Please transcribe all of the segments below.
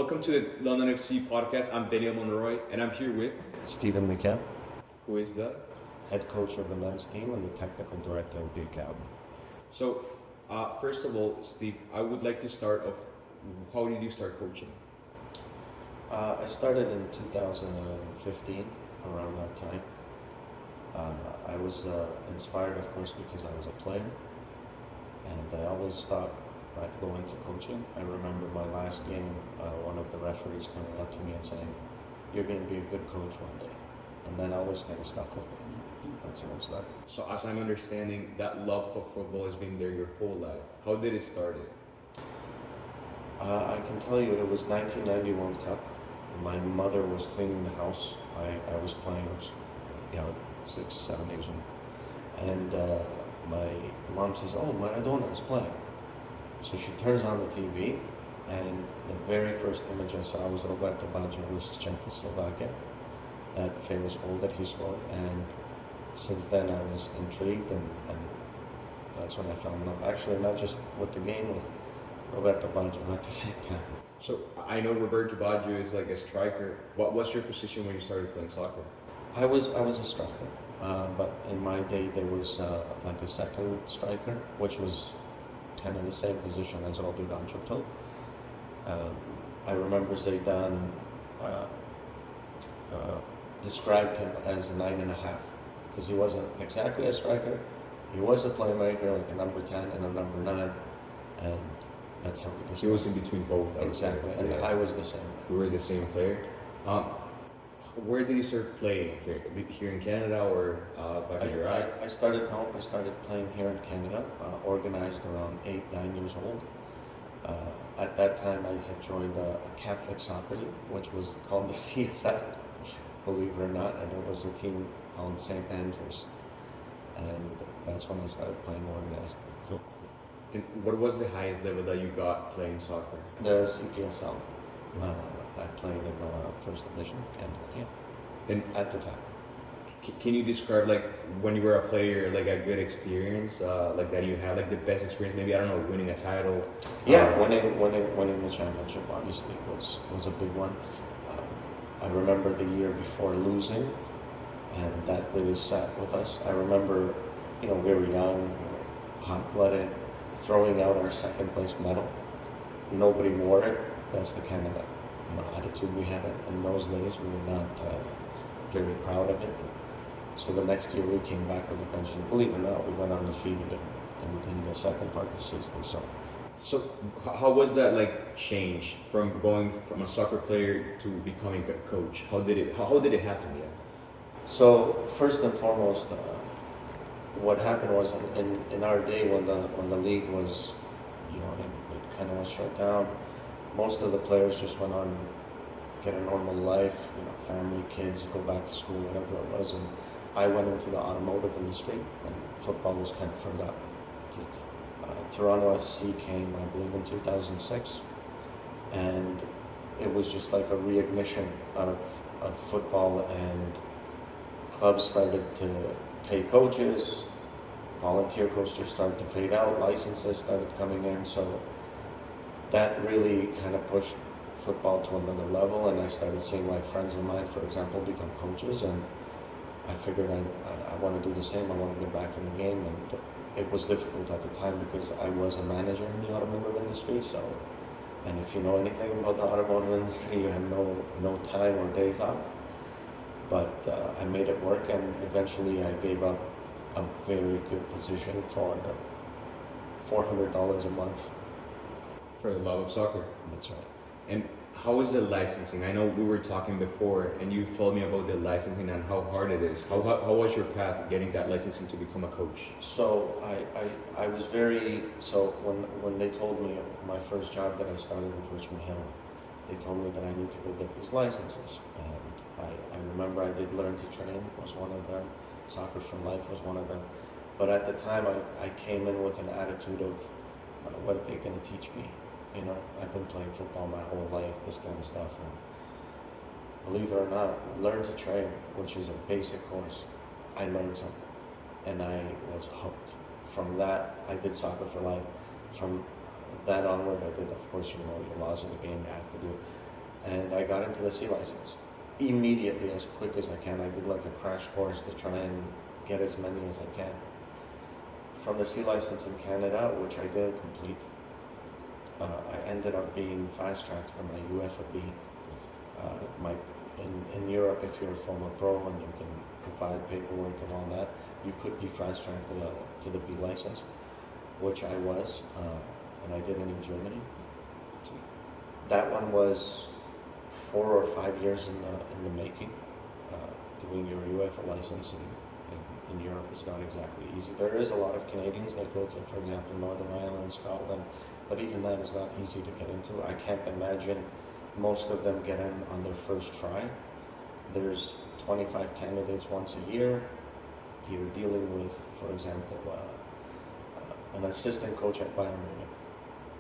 welcome to the London FC podcast. I'm Daniel Monroy, and I'm here with Stiven, Mikhail, who is that? head coach of the men's team and the technical director of the academy. So, first of all, Steve, I would like to start off. How did you start coaching? I started in 2015, around that time. I was inspired, of course, because I was a player, and I always thought I'd go into coaching. I remember my last game, one of the referees coming up to me and saying, "You're going to be a good coach one day," and that always kind of stuck with me. That's how it started. So, as I'm understanding, that love for football has been there your whole life. How did it start? I can tell you it was 1990 World Cup. My mother was cleaning the house. I was playing, you know, 6, 7 years old. And my mom says, "Oh, Maradona is playing." So she turns on the TV, and the very first image I saw was Roberto Baggio versus Czechoslovakia, that famous goal that he scored. And since then I was intrigued, and that's when I fell in love. Actually, not just with the game, with Roberto Baggio at the same time. So, I know Roberto Baggio is like a striker. What was your position when you started playing soccer? I was a striker, but in my day there was like a second striker, which was kind of the same position as Roberto Baggio. I remember Zidane described him as a 9.5, because he wasn't exactly a striker. He was a playmaker, like a number 10 and a number 9, and that's how we described. He was in between both. Exactly, and I was the same. We were the same player. Where did you start playing? Here in Canada or back in Iraq? I started playing here in Canada, organized around 8, 9 years old. At that time, I had joined a Catholic soccer league, which was called the CSI, believe it or not, and it was a team called St. Andrews. And that's when I started playing organized. And what was the highest level that you got playing soccer? The CPSL. I played in the first division of Canada, yeah. And at the time. Can you describe, like, when you were a player, like a good experience, like that you had, like the best experience? Maybe, I don't know, winning a title. Yeah, winning the championship obviously was a big one. I remember the year before losing, and that really sat with us. I remember, we were young, hot-blooded, throwing out our second place medal. Nobody wore it. That's the kind of attitude we had in those days. We were not very proud of it. So the next year we came back with a pension. Believe it or not, we went undefeated in the second part of the season. So how was that, like, change from going from a soccer player to becoming a coach? How did it happen? Yeah. So first and foremost, what happened was in our day when the league was, it kind of was shut down. Most of the players just went on, get a normal life, family, kids, go back to school, whatever it was. And I went into the automotive industry, and football was kind of forgotten. Toronto FC came, I believe, in 2006, and it was just like a reignition of football, and clubs started to pay coaches, volunteer coaches started to fade out, licenses started coming in, so that really kind of pushed football to another level, and I started seeing like friends of mine, for example, become coaches, and I figured I want to do the same. I want to get back in the game, and it was difficult at the time because I was a manager in the automotive industry, so, and if you know anything about the automotive industry, you have no time or days off. But I made it work, and eventually I gave up a very good position for $400 a month. For the love of soccer. That's right. And how is the licensing? I know we were talking before, and you've told me about the licensing and how hard it is. How was your path getting that licensing to become a coach? So I was so when they told me my first job that I started with Richmond Hill, they told me that I need to go get these licenses. And I remember I did Learn to Train, was one of them. Soccer for Life was one of them. But at the time I came in with an attitude of, what are they going to teach me? I've been playing football my whole life, this kind of stuff. And believe it or not, Learn to Train, which is a basic course, I learned something. And I was hooked. From that, I did Soccer for Life. From that onward, I did, of course, your laws of the game, you have to do. and I got into the C license immediately, as quick as I can. I did like a crash course to try and get as many as I can. From the C license in Canada, which I didn't complete, I ended up being fast-tracked for my UFAB. In Europe, if you're a former pro and you can provide paperwork and all that, you could be fast-tracked to the B license, which I was, and I did it in Germany. That one was 4 or 5 years in the making. Doing your UEFA license in Europe is not exactly easy. There is a lot of Canadians that go to, for example, Northern Ireland, Scotland, but even that is not easy to get into. I can't imagine most of them get in on their first try. There's 25 candidates once a year. You're dealing with, for example, an assistant coach at Bayern Munich,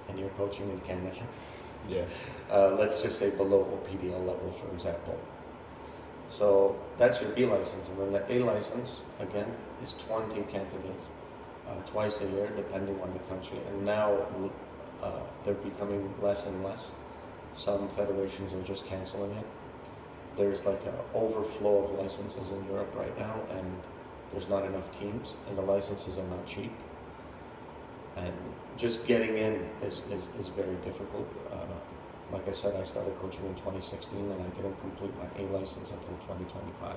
and you're coaching in Canada. Yeah. Let's just say below OPDL level, for example. So that's your B license, and then the A license, again, is 20 candidates twice a year, depending on the country. And now they're becoming less and less. Some federations are just canceling it. There's like an overflow of licenses in Europe right now, and there's not enough teams, and the licenses are not cheap. And just getting in is very difficult. Like I said, I started coaching in 2016, and I didn't complete my A license until 2025.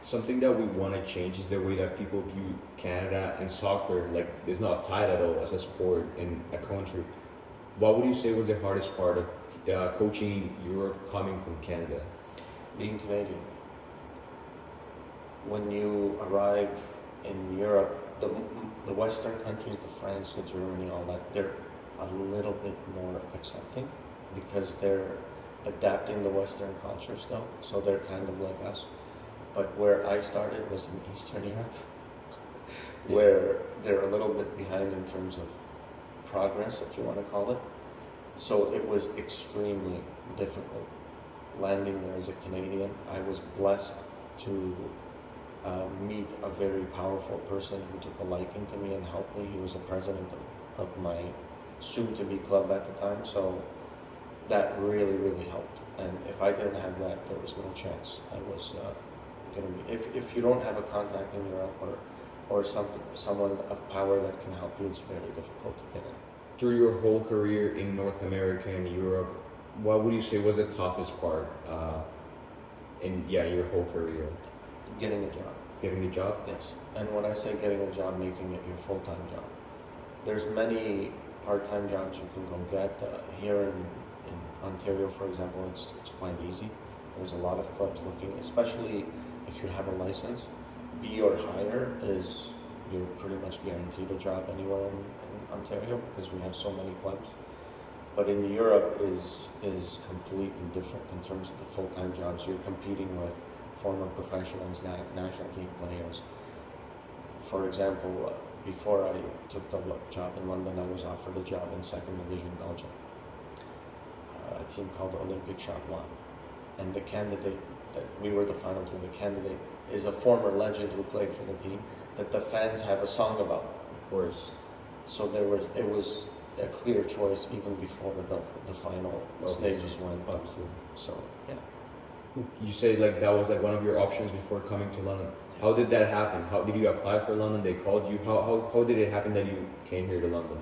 Something that we want to change is the way that people view Canada and soccer. Like, it's not tied at all as a sport in a country. What would you say was the hardest part of coaching in Europe coming from Canada? Being Canadian. When you arrive in Europe, the Western countries, the France, the Germany, all that, they're a little bit more accepting because they're adapting the Western culture still, so they're kind of like us. But where I started was in Eastern Europe, where they're a little bit behind in terms of progress, if you want to call it. So it was extremely difficult landing there as a Canadian. I was blessed to meet a very powerful person who took a liking to me and helped me. He was the president of my soon-to-be club at the time, so that really, really helped. And if I didn't have that, there was no chance I was going to be. If you don't have a contact in Europe or someone of power that can help you, it's very difficult to get in. Through your whole career in North America and Europe, what would you say was the toughest part in your whole career? Getting a job. Getting a job? Yes. And when I say getting a job, making it your full-time job. There's many part-time jobs you can go get. Here in Ontario, for example, it's quite easy. There's a lot of clubs looking, especially if you have a license. B or higher you're pretty much guaranteed a job anywhere in Ontario because we have so many clubs. But in Europe is completely different in terms of the full-time jobs. You're competing with former professionals, national team players. For example, before I took the job in London, I was offered a job in second division Belgium, a team called Olympic Charleroi. And the candidate that we were the final two, the candidate is a former legend who played for the team that the fans have a song about. Of course. So it was a clear choice even before the final stages went. Absolutely. So yeah. You say like that was like one of your options before coming to London. How did that happen? How did you apply for London? They called you. How did it happen that you came here to London?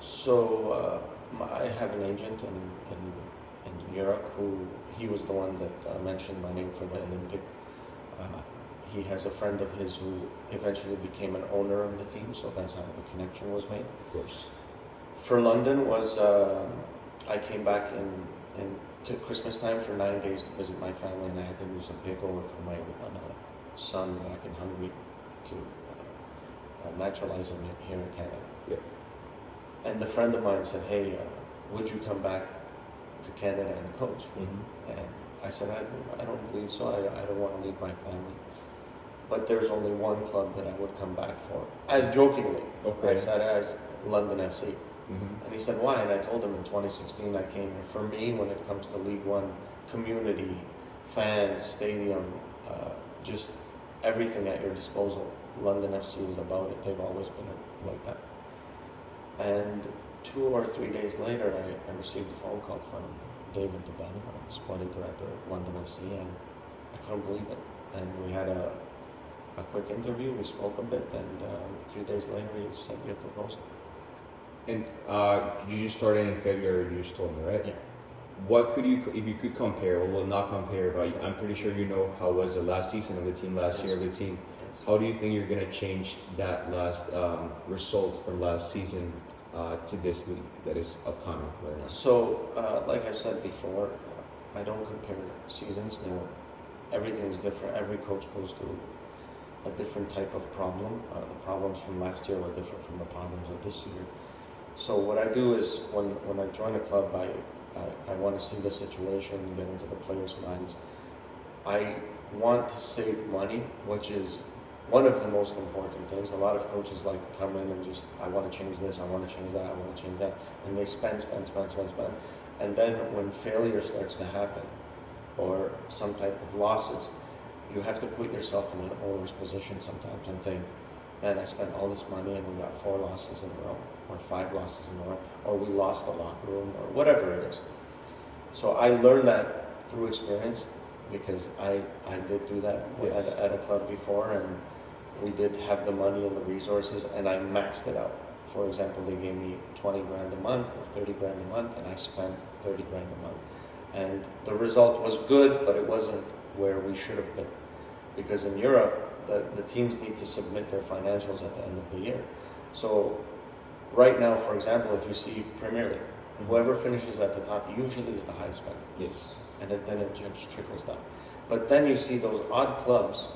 So I have an agent in Europe he was the one that mentioned my name for the Olympic. He has a friend of his who eventually became an owner of the team, so that's how the connection was made. Of course. For London was I came back to Christmas time for 9 days to visit my family, and I had to do some paperwork for my son back in Hungary to naturalize him here in Canada. Yeah. And a friend of mine said, "Hey, would you come back to Canada and coach?" Mm-hmm. And I said, I don't believe so. I don't want to leave my family. But there's only one club that I would come back for. As jokingly, Okay. I said as London FC. Mm-hmm. And he said, why? And I told him in 2016 I came here. For me, when it comes to League One, community, fans, stadium, just everything at your disposal, London FC is about it. They've always been like that. And 2 or 3 days later, I received a phone call from David DeBen, sporting director of London FC, and I couldn't believe it. And we had a quick interview, we spoke a bit, and a few days later he sent me a proposal. And you just started in February, you just told me, right? Yeah. What could you, if you could compare, or well, not compare, but I'm pretty sure you know how was the last season of the team, last year of the team. Yes. How do you think you're going to change that last result from last season to this league that is upcoming right now? So, like I said before, I don't compare seasons. Everything's different. Every coach goes through a different type of problem. The problems from last year were different from the problems of this year. So what I do is when I join a club, I want to see the situation, get into the players' minds. I want to save money, which is one of the most important things. A lot of coaches like to come in and just, I want to change this, I want to change that, I want to change that. And they spend. And then when failure starts to happen, or some type of losses, you have to put yourself in an owner's position sometimes and think, man, I spent all this money and we got 4 losses in a row, or 5 losses in a row, or we lost the locker room, or whatever it is. So I learned that through experience, because I did do that at a club before, and we did have the money and the resources, and I maxed it out. For example, they gave me 20 grand a month or 30 grand a month, and I spent 30 grand a month. And the result was good, but it wasn't where we should have been. Because in Europe, the teams need to submit their financials at the end of the year. So right now, for example, if you see Premier League, whoever finishes at the top usually is the highest spender. Yes. And then it just trickles down. But then you see those odd clubs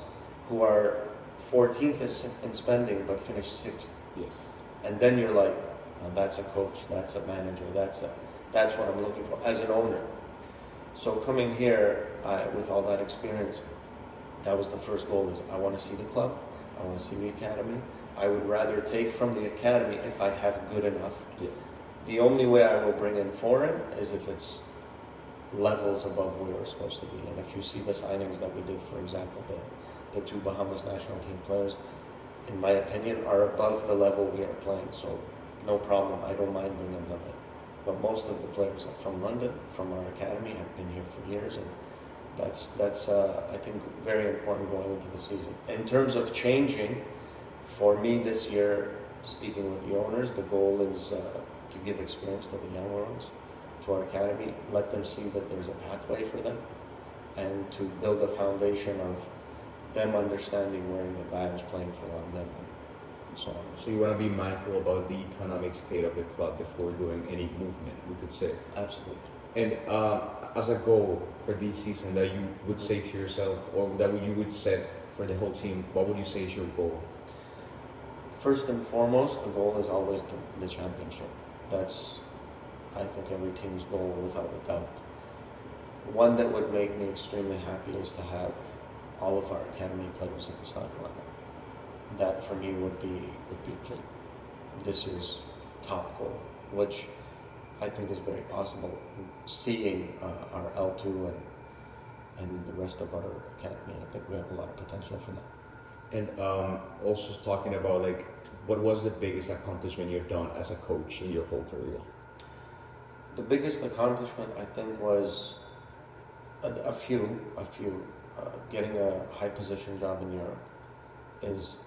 who are 14th in spending but finish 6th. Yes. And then you're like, oh, that's a coach, that's a manager, that's what I'm looking for as an owner. So coming here with all that experience, that was the first goal, is I want to see the club, I want to see the academy. I would rather take from the academy if I have good enough. Yeah. The only way I will bring in foreign is if it's levels above where we're supposed to be. And if you see the signings that we did, for example, the 2 Bahamas national team players, in my opinion, are above the level we are playing. So no problem, I don't mind bringing them in. But most of the players are from London, from our academy, have been here for years, and that's I think very important going into the season. In terms of changing, for me this year, speaking with the owners, the goal is to give experience to the young ones, to our academy, let them see that there's a pathway for them, and to build a foundation of them understanding wearing the badge, playing for London, and so on. So you want to be mindful about the economic state of the club before doing any movement, we could say. Absolutely. And as a goal for this season that you would say to yourself, or that you would set for the whole team, what would you say is your goal? First and foremost, the goal is always the championship. That's, I think, every team's goal without a doubt. One that would make me extremely happy is to have all of our academy players at the starting level. That for me would be a dream. This is top goal, which I think is very possible. Seeing our L2 and the rest of our academy, I think we have a lot of potential for that. And also talking about, like, what was the biggest accomplishment you've done as a coach in your whole career? The biggest accomplishment, I think, was a few. Getting a high position job in Europe is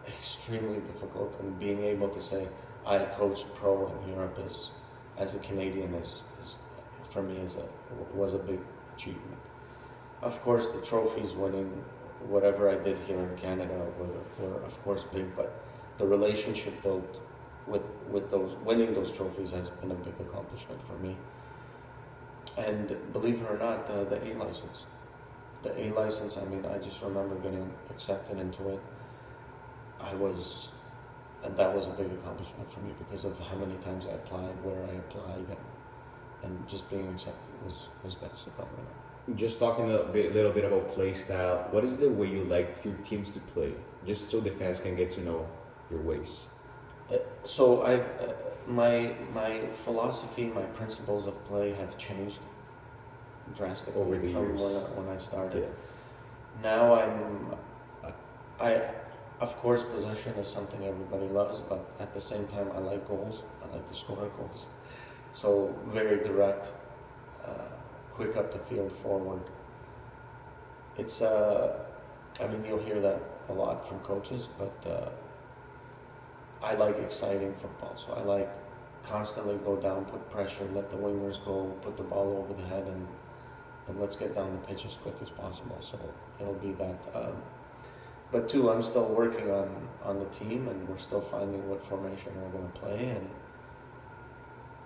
extremely difficult, and being able to say I coached pro in Europe as a Canadian is for me was a big achievement. Of course, the trophies, winning whatever I did here in Canada were of course big, but the relationship built with those winning those trophies has been a big accomplishment for me. And believe it or not, the A license. The A license, I mean, I just remember getting accepted into it. And that was a big accomplishment for me because of how many times I applied, where I applied, and just being accepted was best accomplishment. Just talking a little bit about play style, what is the way you like your teams to play? Just so the fans can get to know your ways. So my philosophy, my principles of play have changed drastically over the years when I started. Yeah. Now of course, possession is something everybody loves, but at the same time, I like goals. I like to score goals. So very direct. quick up the field forward. It's, I mean, you'll hear that a lot from coaches, but I like exciting football. So I like constantly go down, put pressure, let the wingers go, put the ball over the head, and let's get down the pitch as quick as possible. So it'll be that. But two, I'm still working on the team, and we're still finding what formation we're going to play, and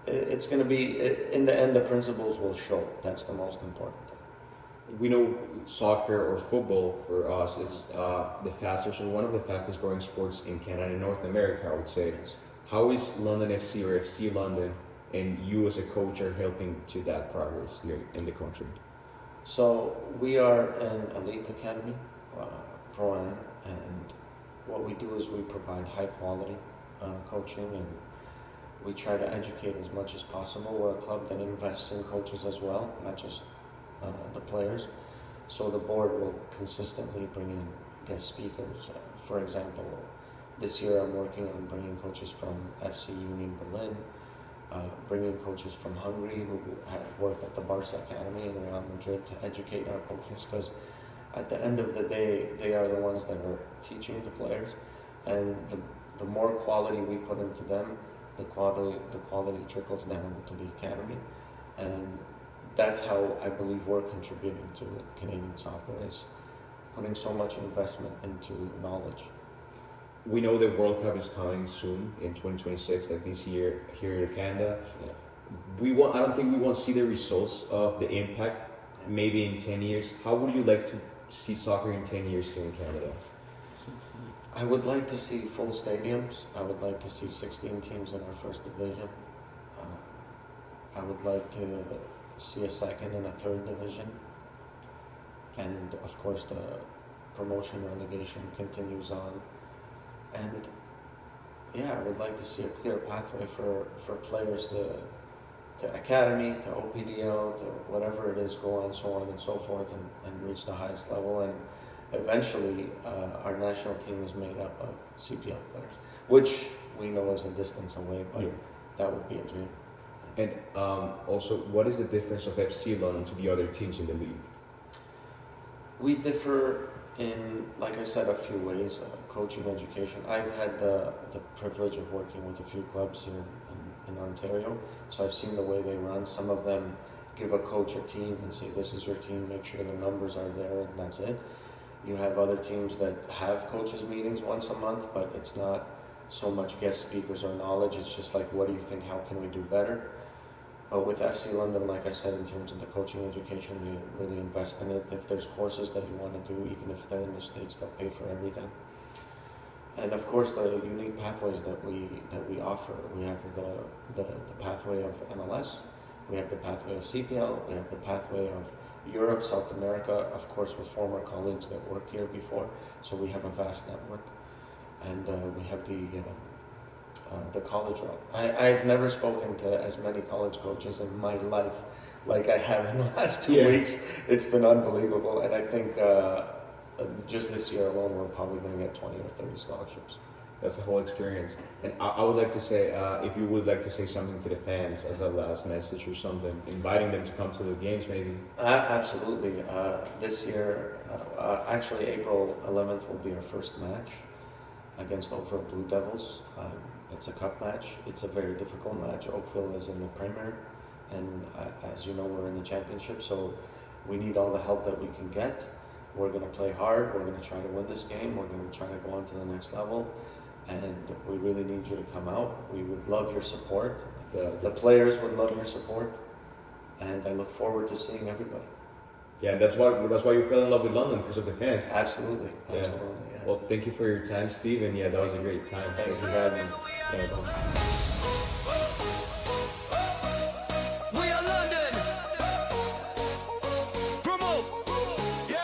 it's going to be, in the end, the principles will show. That's the most important thing. We know soccer or football for us is the fastest, or one of the fastest growing sports in Canada and North America, I would say. How is London FC or FC London and you as a coach are helping to that progress here in the country? So we are an elite academy, Pro-Am, and what we do is we provide high quality coaching, and we try to educate as much as possible. We're a club that invests in coaches as well, not just the players. So the board will consistently bring in guest speakers. For example, this year I'm working on bringing coaches from FC Union Berlin, bringing coaches from Hungary who have worked at the Barca Academy in Real Madrid to educate our coaches, because at the end of the day, they are the ones that are teaching the players, and the more quality we put into them, the quality trickles down to the academy, and that's how I believe we're contributing to Canadian soccer, is putting so much investment into knowledge. We know the World Cup is coming soon in 2026, like this year here in Canada. Yeah. I don't think we won't see the results of the impact maybe in 10 years. How would you like to see soccer in 10 years here in Canada? I would like to see full stadiums. I would like to see 16 teams in our first division. I would like to see a second and a third division. And of course the promotion relegation continues on. And yeah, I would like to see a clear pathway for players to academy, to OPDL, to whatever it is, go on, so on and so forth, and reach the highest level. And eventually, our national team is made up of CPL players, which we know is a distance away, but that would be a dream. And also, what is the difference of FC London to the other teams in the league? We differ in, like I said, a few ways. Coaching, education. I've had the privilege of working with a few clubs here in Ontario, so I've seen the way they run. Some of them give a coach a team and say, this is your team, make sure the numbers are there, and that's it. You have other teams that have coaches meetings once a month, but it's not so much guest speakers or knowledge. It's just like, what do you think, how can we do better? But with FC London, like I said, in terms of the coaching education, we really invest in it. If there's courses that you want to do, even if they're in the States, they'll pay for everything. And of course, the unique pathways that we offer. We have the pathway of MLS, we have the pathway of CPL, we have the pathway of Europe, South America, of course with former colleagues that worked here before, so we have a vast network. And we have the college route. I've never spoken to as many college coaches in my life like I have in the last 2 weeks. It's been unbelievable, and I think just this year alone, we're probably going to get 20 or 30 scholarships. That's the whole experience. And I would like to say, if you would like to say something to the fans as a last message or something, inviting them to come to the games maybe. Absolutely. This year, actually April 11th will be our first match against Oakville Blue Devils. It's a cup match. It's a very difficult match. Oakville is in the Premier, and as you know, we're in the championship, so we need all the help that we can get. We're going to play hard. We're going to try to win this game. We're going to try to go on to the next level, and we really need you to come out. We would love your support. The players would love your support, and I look forward to seeing everybody. Yeah, that's why you fell in love with London, because of the fans. Absolutely. Yeah. Absolutely. Yeah. Well, thank you for your time, Steven. Yeah, that was a great time. Thank you for having me. Yeah,